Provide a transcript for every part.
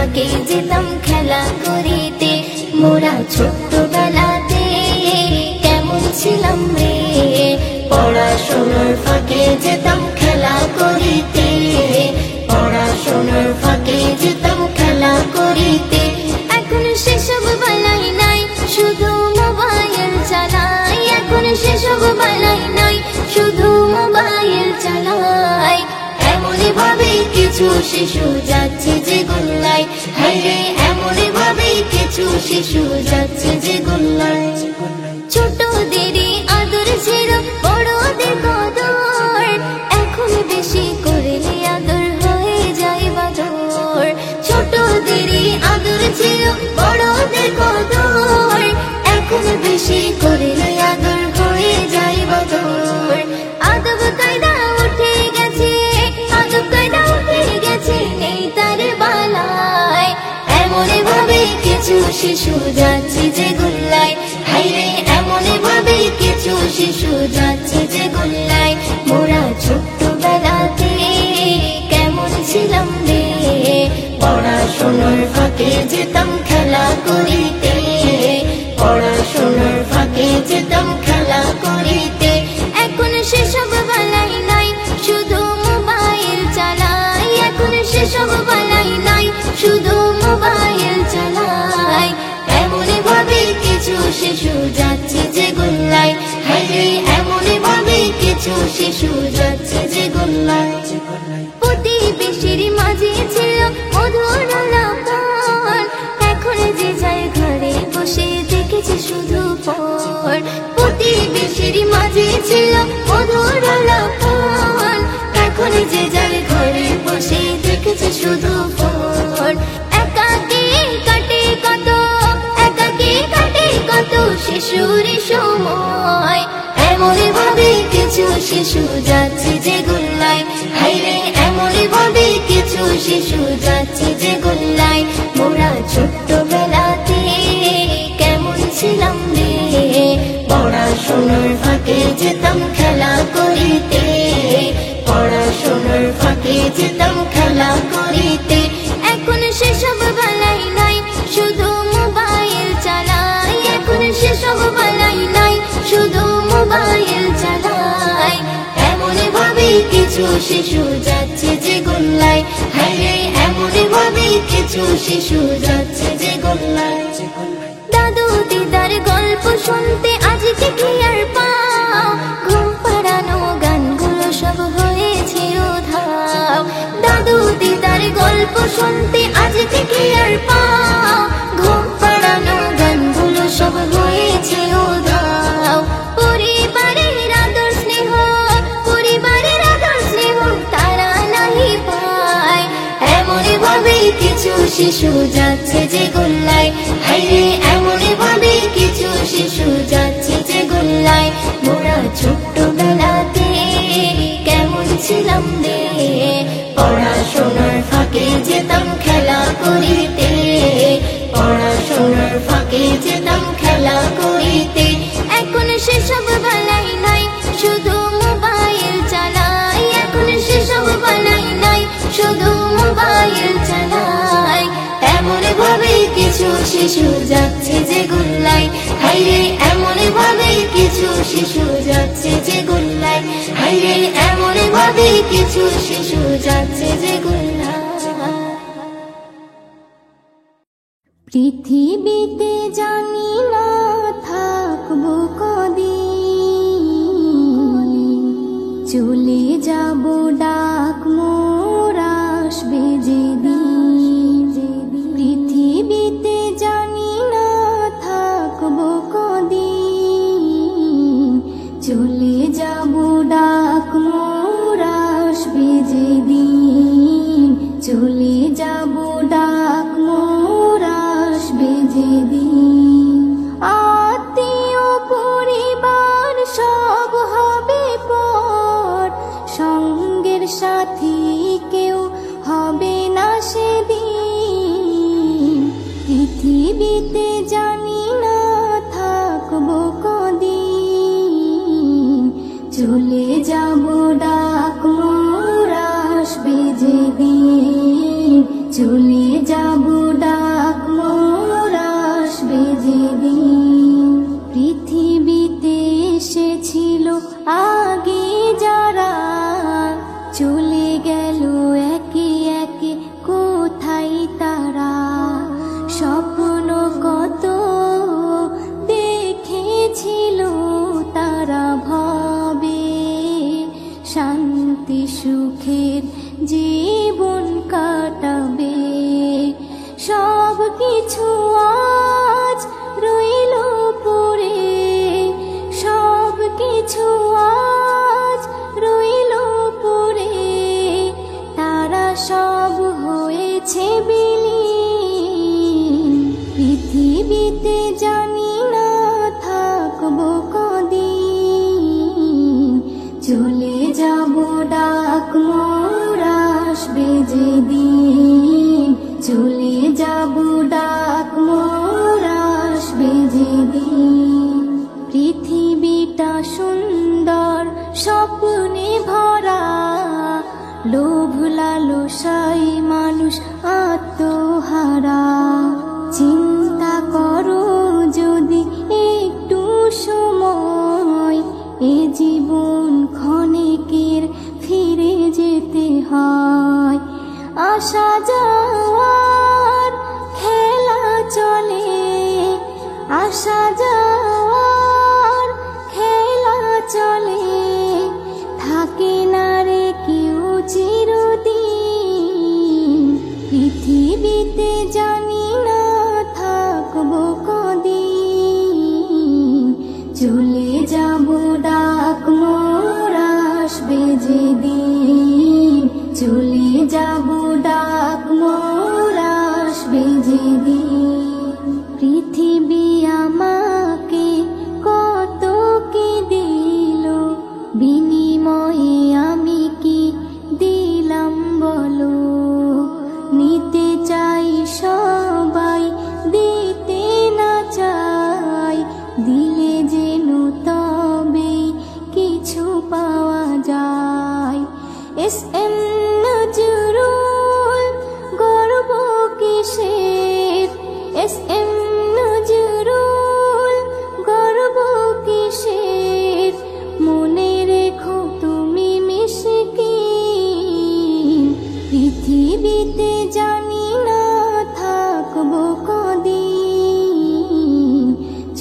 ফাঁকে যেতাম খেলা করিতে। মোরা ছোট্টবেলাতে কেমন ছিলাম রে, পড়াশোনার ফাঁকে যেতাম খেলা করিতে, পড়াশোনার ফাঁকে যেতাম খেলা করিতে। এখন সেসব বেলাই নাই, শুধু মোবাইল চালাই। এখন সেসব বেলাই নাই, শুধু মোবাইল চালাই। এমনই ভাবে কিছু শিশু যাচ্ছে যে গোল্লায়, হায়রে এমনই ভাবে কিছু শিশু যাচ্ছে যে গোল্লায়। ছোটদেরই আদর ছিল বড়দের কদর, এখন বেশি করলে আদর হয়ে যায় বাদর। ছোটদেরই আদর ছিল বড়দের কদর, এখন বেশি করলে আদর হয়ে যায় বাদর। আদব কায়দা উঠে গেছে, আদব কায়দা উঠে গেছে, নেই তার বালায়। এমনই ভাবে কিছু শিশু যাচ্ছে যে গোল্লায়, হায়রে এমনই ভাবে কিছু শিশু যাচ্ছে যে গোল্লায়। মোরা ছোট্টবেলাতে কেমন ছিলাম রে, পড়াশোনার ফাঁকে যেতাম খেলা করিতে, পড়াশোনার ফাঁকে যেতাম খেলা করিতে। এখন সেসব বেলাই নাই, শুধু মোবাইল চালাই। এখন সেসব বেলাই নাই, শুধু মোবাইল চালাই। এমনই ভাবে কিছু শিশু যাচ্ছে যে গোল্লায়, হায়রে এমনই ভাবে কিছু শিশু যাচ্ছে যে গোল্লায়। প্রতিবেশীর মাঝে ছিল মধুর আলাপন, এখন যে যায় ঘরে বসে দেখেছে শুধু ফোন। প্রতিবেশীর মাঝে ছিল মধুর আলাপন, এখন যে যায় ঘরে বসে দেখেছে শুধু ফোন। একাকী কাটে কত, একাকী কাটে কত শিশুর সময়। এমনই ভাবে কিছু শিশু যাচ্ছে যে গোল্লায়, হায়রে এমনই ভাবে কিছু শিশু যাচ্ছে যে গোল্লায়। মোরা ছোট্টবেলাতে কেমন ছিলাম রে, পড়াশোনার ফাঁকে যেতাম খেলা করিতে, পড়াশোনার ফাঁকে যেতাম খেলা করিতে। এখন সেসব বেলাই নাই, শুধু মোবাইল চালাই। এখন সেসব বেলাই নাই, শুধু মোবাইল চালাই। এমনই ভাবে কিছু শিশু যাচ্ছে যে গোল্লায়, হায়রে এমনই ভাবে কিছু শিশু যাচ্ছে যে গোল্লায়। দাদু দিদার গল্প শুনতে আজকে কি আর পাও, ঘুম পাড়ানো গানগুলো সব হয়েছে উধাও। দাদু দিদার গল্প শুনতে আজকে কি আর পাও, ঘুম পাড়ানো গানগুলো সব হয়েছে উধাও। পরিবারের আদর স্নেহ, পরিবারের আদর স্নেহ তারা নাহি পায়। এমনই ভাবে কিছু শিশু যাচ্ছে যে গোল্লায়, হায়রে এমনই ভাবে কিছু শিশু যাচ্ছে যে গোল্লায়। মোরা ছোট্টবেলাতে কেমন ছিলাম রে, পড়াশোনার ফাঁকে যেতাম খেলা করিতে, পড়াশোনার ফাঁকে যেতাম খেলা করিতে। এখন সেসব বেলাই নাই, শুধু মোবাইল চালাই। এখন সেসব বেলাই নাই, শুধু মোবাইল চালাই। এমনই ভাবে কিছু শিশু যাচ্ছে যে গোল্লায়, হায়রে এমনই ভাবে কিছু শিশু যাচ্ছে যে গোল্লায়, হায়রে এমনই ভাবে কিছু শিশু যাচ্ছে যে গোল্লায়। পৃথিবীতে জানি না থাকবো কদিন, চলে যাব ডাক মোর আসবে যেদিন। পৃথিবীতে জানি না থাকবো কদিন, চলে যাব ডাক মোর আসবে যেদিন। চলে যাব ডাক মোর আসবে যেদিন। আত্মীয় পরিবার সব হবে পর, সঙ্গের সাথী কেউ হবে না সেদিন। পৃথিবীতে জানি না থাকবো কদিন, চলে যাব ডাক মোর আসবে যেদিন। চলে যাব সব কিছু আজ রইল পড়ে, সব কিছু আজ রইল পড়ে, তারা সব হয়েছে বিলীন। পৃথিবীতে জানি না থাকবো কদিন, চলে যাব ডাক মোর আসবে যেদিন, চলে যাব ডাক মোর আসবে যেদিন। পৃথিবীটা সুন্দর স্বপ্নে ভরা, লোভ লালসায় মানুষ আত্মহারা। চিন্তা করো যদি একটু সময়, এ জীবন ক্ষণিকের ফিরে যেতে হয়। আসা যাওয়ার খেলা চলে, আসা যাওয়ার খেলা চলে, থাকে না রে কেউ চিরদিন। পৃথিবীতে জানি না থাকবো কদিন, চলে যাব ডাক মোর আসবে যেদিন, চলে যাব ডাক মোর আসবে যেদিন। পৃথিবী আমাকে কত কি দিল, বিনিময়ে আমি কি দিলাম বলো। নিতে চাই সবাই, দিতে না চাই, দিলে যেন তবে কিছু পাওয়া যায়। এস এম নজরুল গর্ব কিসের, এস এম নজরুল গর্ব কিসের, মনে রেখো তুমি মিশকিন। পৃথিবীতে জানি না থাকবো কদিন,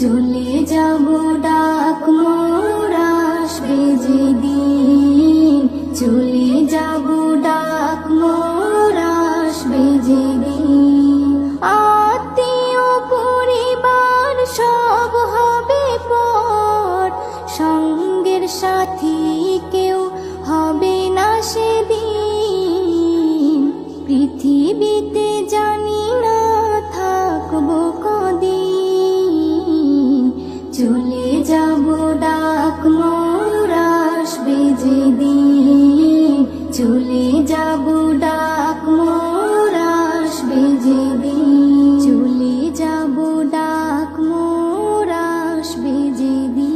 চলে যাব ডাক মোর আসবে যেদিন, চলে যাব ডাক মোর আসবে যেদিন। আত্মীয় পরিবার সব হবে পর, সঙ্গের সাথী কেউ হবে না সেদিন। পৃথিবীতে জানি না থাকবো কদিন, চলে যাব ডাক মোর আসবে যেদিন, চলে যাব ডাক মোর আসবে যেদিন, চলে যাব ডাক মোর আসবে যেদিন।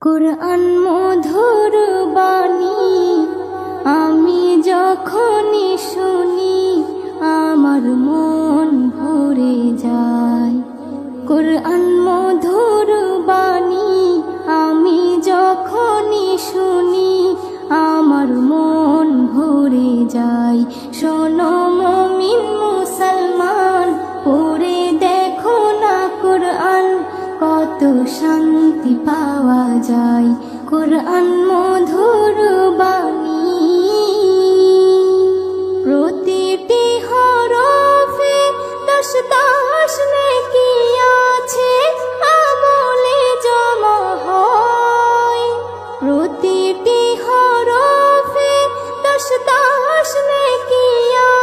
কোরআন মধুর বাণী আমি যখনই শুনি, আমার মন ভরে যায়। কোরআন মধুর বাণী আমি যখনই শুনি, আমার মন ভরে যায়। শোনো মুমিন মুসলমান, পড়ে দেখো না কোরআন, কত শান্তি পাওয়া যায়। কোরআন মধুর বাণী, প্রতিটি হরফে 10 10 নেকি আছে, আমলে জমা হয়। প্রতিটি হরফে 10 10 নেকি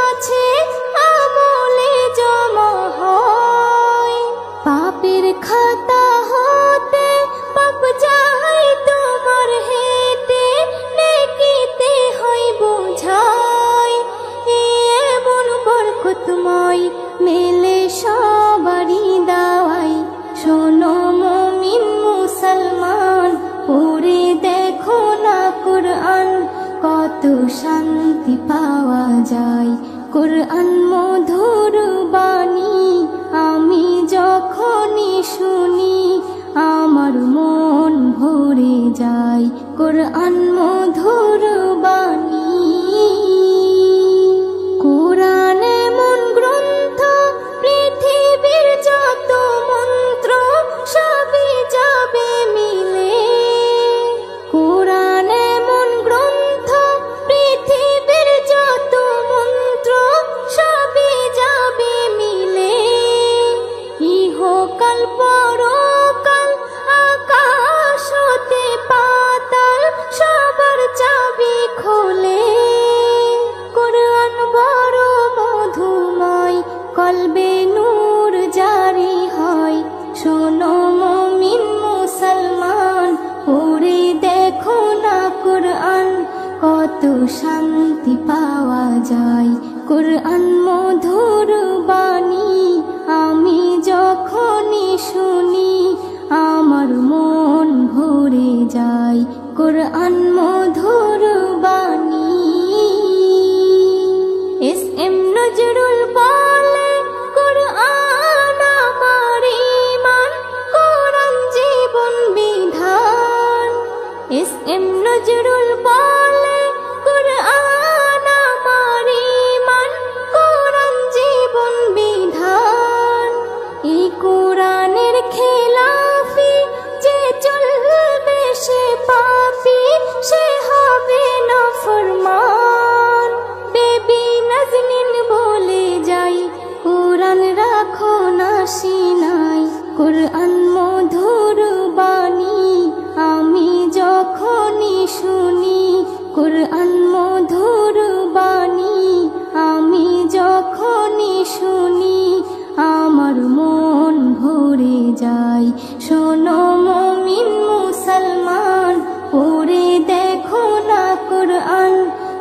আছে, আমলে জমা হয়। পাপের খাতা হতে পাপ যায় তোমার হেঁটে, নেকিতে হয় বোঝাই। এমন বরকতময় মেলে সবারই দাওয়াই। শোনো মুমিন মুসলমান, পড়ে দেখো না কোরআন, কত শান্তি পাওয়া যায়। কোরআন মধুর বাণী আমি যখনই শুনি, আমার মন ভরে যায়। কোরআন মধুর বাণী, কোরআন এমন গ্রন্থ, পৃথিবীর যত মন্ত্র সবই যাবে মিলে। কোরআন এমন গ্রন্থ, কত শান্তি পাওয়া যায় কোরআন মধুর বাণী আমি যখনই শুনি আমার মন ভরে যায় কোরআন মধুর বাণী এস এম নজরুল বলে কোরআন আমার ঈমান কোরআন জীবন বিধান এস এম নজরুল বলে কোরআন আমার ঈমান কোরআন জীবন বিধান এই কোরআনের খেলাফি যে চলবে সে পাপী সে হবে নাফরমান বেবি নাজনীন বলে যাই কোরআন রাখো না সিনায় কোরআন মধুর বাণী আমি যখনই শুনি কোরআন মধুর বাণী আমি যখনই শুনি আমার মন ভরে যায় শোনো মুমিন মুসলমান পড়ে দেখো না কোরআন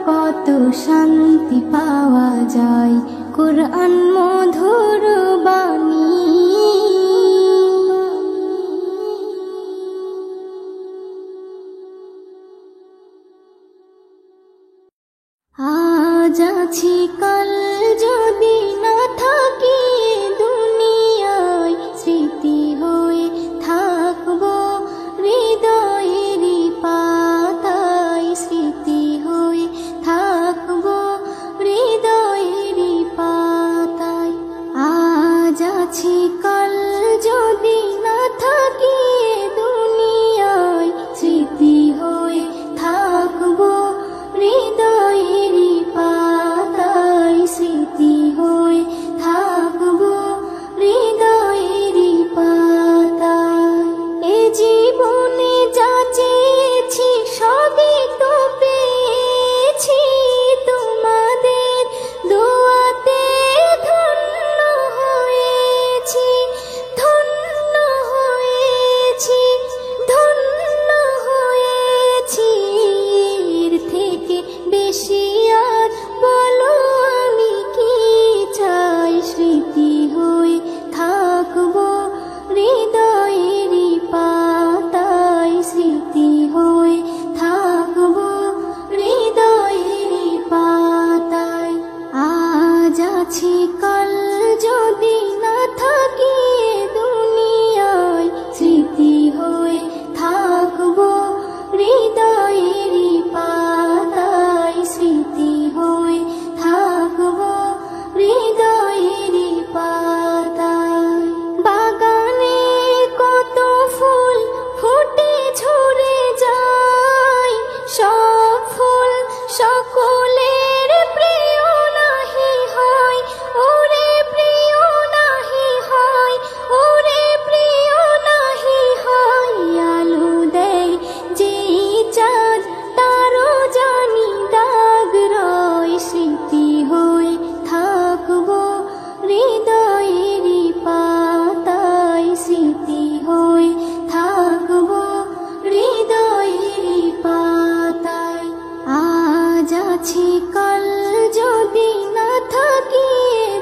কত শান্তি পাওয়া যায় কোরআন মধুর বাণী আজ আছি কাল যদি না থাকি দুনিয়ায় স্মৃতি হয়ে থাকবো হৃদয়েরই পাতায় স্মৃতি হয়ে থাকবো হৃদয়েরই পাতায় আজ আছি কাল যদি না থাকি দুনিয়ায় স্মৃতি হয়ে থাকবো হৃদয়েরই পাতায় স্মৃতি হয়ে থাকবো হৃদয়েরই পাতায় এ জীবনে যা চেয়েছি সবই তো পেয়েছি তোমাদের দোয়াতে ধন্য হয়েছি ধন্য হয়েছি ধন্য হয়েছি এর থেকে বেশি আর বলো আমি কি চাই স্মৃতি হয়ে থাকবো হৃদয়েরই পাতায় স্মৃতি হয়ে থাকবো হৃদয়েরই পাতায় আজ আছি কাল যদি না থাকি দুনিয়ায় স্মৃতি হয়ে থাকবো হৃদয়েরই পাতায় স্মৃতি হয়ে থাকবো হৃদয়েরই পাতায় বাগানে কত ফুল ফুটে ঝরে যায় সব ফুল সকলের প্রিয় নাহি হয় ওরে প্রিয় নাহি হয় ওরে প্রিয় নাহি হয় আলো দেয় যেই চাঁদ তারও জানি দাগ রয় স্মৃতি হয়ে থাকবো হৃদয়েরই পাতায় স্মৃতি হয়ে থাকবো হৃদয়েরই পাতায় আজ আছি কাল যদি না থাকি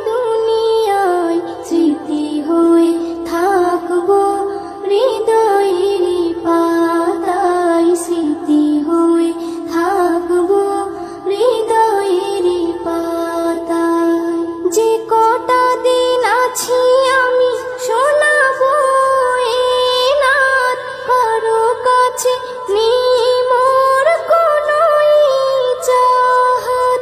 দুনিয়ায় স্মৃতি হয়ে থাকবো হৃদয়েরই পাতায় স্মৃতি হয়ে থাকবো হৃদয়েরই পাতায় যে কটা দিন আছি আমি শোনাবো এ নাত কারো কাছে নেই মোর কোনো চাহত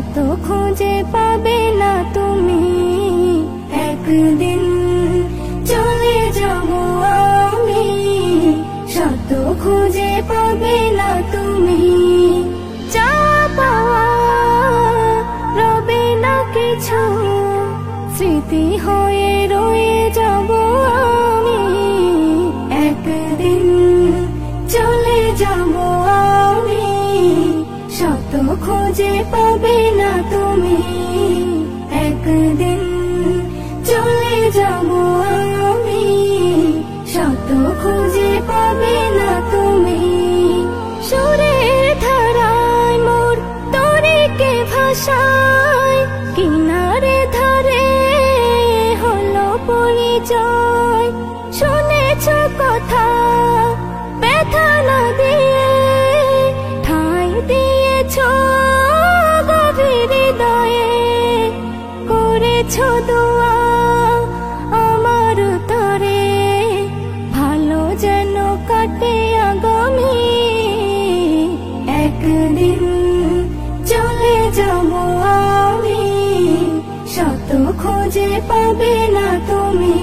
শত খুঁজে পাবে না তুমি। একদিন চলে যাব আমি, শত খুঁজে পাবে না তুমি। যা পাওয়া রবে না কিছু, স্মৃতি হয়ে রয়ে যাব আমি। একদিন চলে যাব আমি, শত খুঁজে পাবে না তুমি। একদিন চলে যাব আমি, শত খুঁজে পাবে না তুমি। সুরের ধারায় মোর তরিকে ভাষায়, কিনারে ধারে হলো পরিচয়। শুনেছ কথা ব্যথা না দিয়ে, ঠাঁই দিয়েছ গভীর হৃদয়ে। করেছ দোয়া আমার তরে, ভালো যেন কাটে আগামী। একদিন চলে যাব আমি, শত খুঁজে পাবে না তুমি।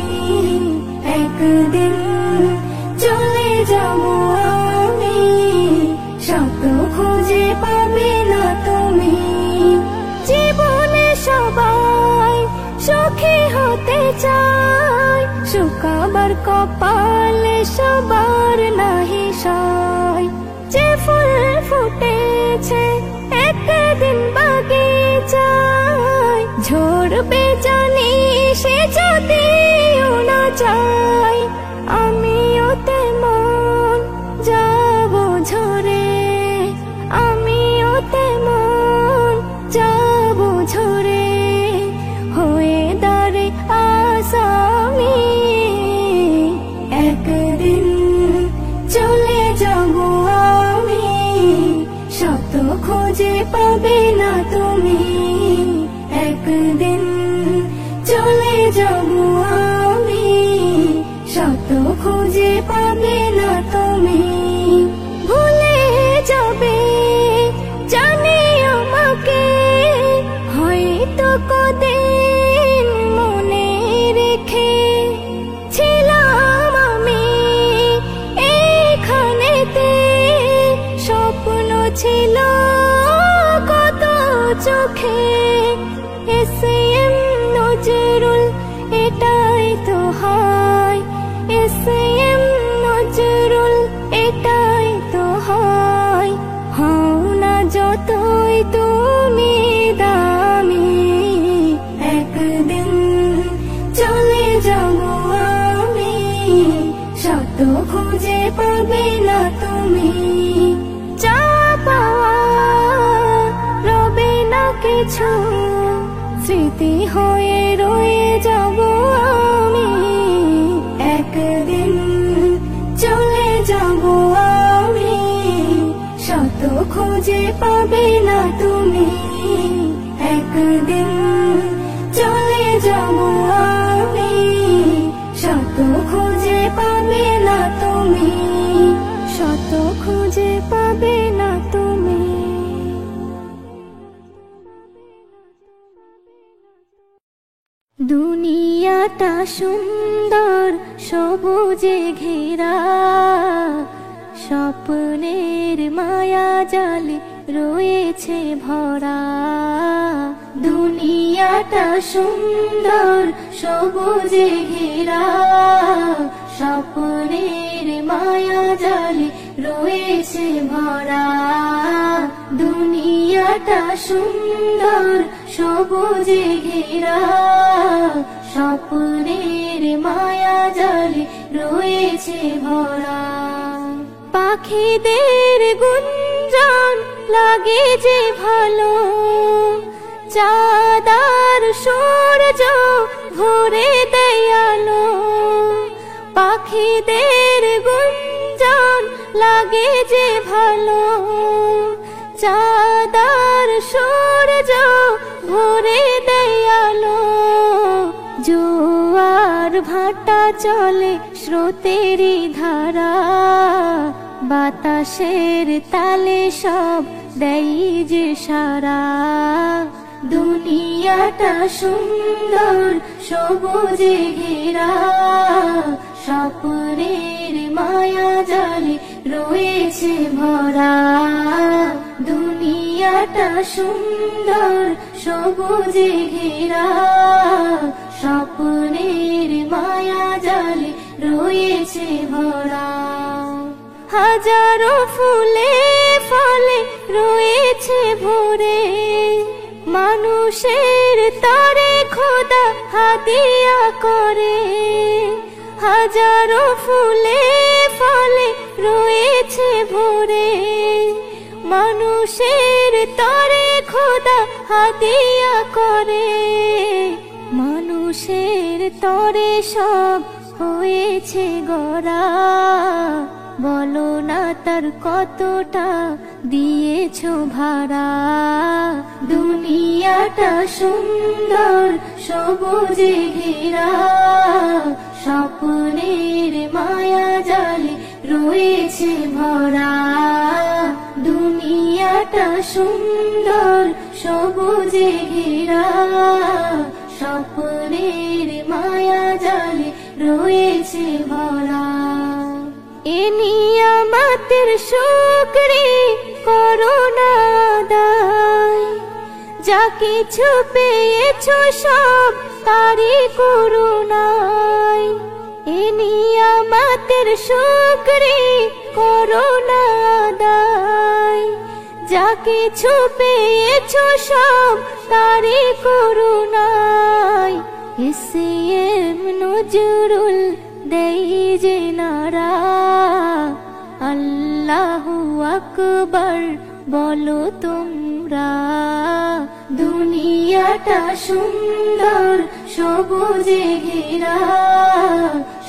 একদিন চলে যাব আমি, শত খুঁজে পাবে না তুমি। জীবনে সবাই সুখী হতে চায়, শুকাবার কপালে সবার নাহি সয়। যে ফুল ফুটেছে একদিন বাগিচায়, ঝরবে জানি সে যদিও না চায়। আমিও তেমন যাব ঝরে, আমিও তেমন যাব ঝরে, হয়ে দাঁড়ে আসামি। একদিন চলে যাব আমি, শত খুঁজে পাবে না তুমি। একদিন চলে যাব আমি, শত খুঁজে পাবে না তুমি। ভুলে যাবে জানি আমাকে, হয়তো কদিন মনে রেখে। ছিলাম আমি এইখানেতে, স্বপ্ন ছিল কত চোখে। এসএম নজরুল এটাই তো হয়, এসএম নজরুল এটাই তো হয়। হও না যতই তুমি দামি, একদিন চলে যাব আমি, শত খুঁজে পাবে না তুমি। যা পাওয়া রবে না কিছু, স্মৃতি হয়ে রয়ে যাব আমি। একদিন চলে যাব আমি, শত খুঁজে পাবে না তুমি। একদিন চলে যাব আমি, শত খুঁজে পাবে না তুমি। শত খুঁজে পাবে না তুমি। দুনিয়াটা সুন্দর সবুজে ঘেরা, স্বপ্নের মায়া জালে রয়েছে ভরা। দুনিয়াটা সুন্দর সবুজে ঘেরা, স্বপ্নের মায়া জালে রয়েছে ভরা। দুনিয়াটা সুন্দর সবুজে ঘেরা, স্বপ্নের মায়া জালে রয়েছে ভরা। পাখিদের গুঞ্জন লাগে যে ভালো, চাঁদার সূর্য ভরে দেয় আলো। পাখিদের গুঞ্জন লাগে যে ভালো, চাঁদার সূর্য ভরে দেয় আলো। জোয়ার ভাটা চলে স্রোতেরই ধারা, বাতাসের তালে সব দেই যে সারা। দুনিয়াটা সুন্দর সবুজে ঘেরা, স্বপ্নের মায়া জালে রয়েছে ভরা। দুনিয়াটা সুন্দর সবুজে ঘেরা, স্বপ্নের মায়া জালে রয়েছে ভরা। হাজারো ফুলে ফলে রয়েছে ভরে, মানুষের তরে খোদা হাদিয়া করে। হাজারো ফুলে ফলে রয়েছে ভরে, মানুষের তরে খোদা হাদিয়া করে। মানুষের তরে সব হয়েছে গড়া, বলো না তার কতটা দিয়েছো ভাড়া। দুনিয়াটা সুন্দর সবুজে ঘেরা, স্বপ্নের মায়া জালে রয়েছে ভরা। দুনিয়াটা সুন্দর সবুজে ঘেরা, স্বপ্নের মায়া জালে রয়েছে ভরা। এ নিয়ামতের শুকরি করো না আদায়, যা কিছু পেয়েছো সব তারই করুণায়। এ নিয়ামতের শুকরি করো না আদায়, যা কিছু পেয়েছো সব তারই করুণায়। এসএম নজরুল দেই যে নারা, আল্লাহু আকবার বলো তোমরা। দুনিয়াটা সুন্দর সবুজে ঘেরা,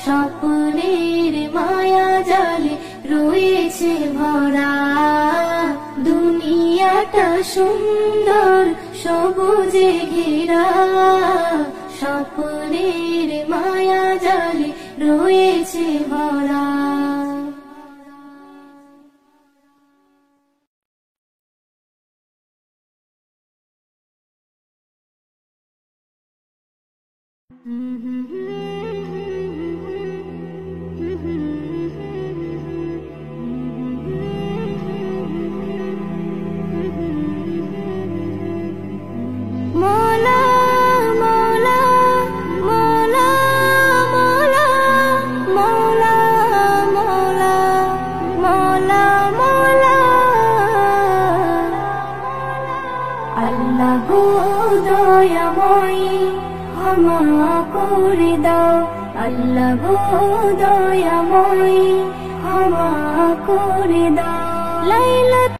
স্বপ্নের মায়া জালে রয়েছে ভরা। দুনিয়াটা সুন্দর সবুজে ঘেরা, স্বপ্নের মায়া জালে রয়েছে ভরা। মৌলা মৌলা মৌলা মৌলা মৌলা মৌলা মৌলা মৌলা। আল্লাহ গো দয়াময়ী ক্ষমা করে দাও, আল্লাহ গো দয়াময়ী ক্ষমা করে দাও। লাইলাতুল